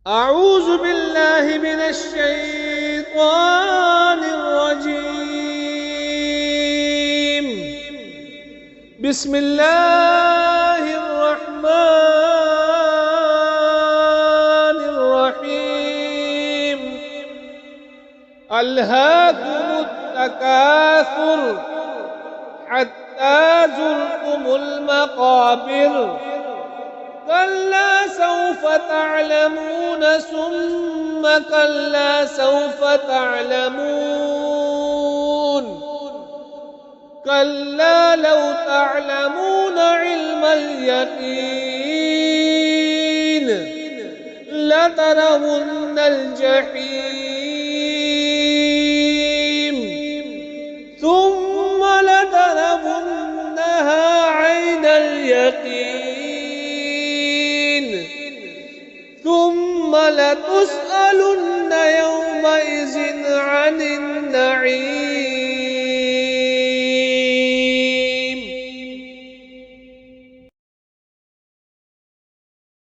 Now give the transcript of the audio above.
أعوذ بالله من الشيطان الرجيم. بسم الله الرحمن الرحيم. ألهاكم التكاثر حتى زرتم المقابر، كلا سوف تعلمون ثم كلا سوف تعلمون، كلا لو تعلمون علم اليقين لترون الجحيم ثم لترونها عين اليقين ثم لتسألن يومئذ عن النعيم.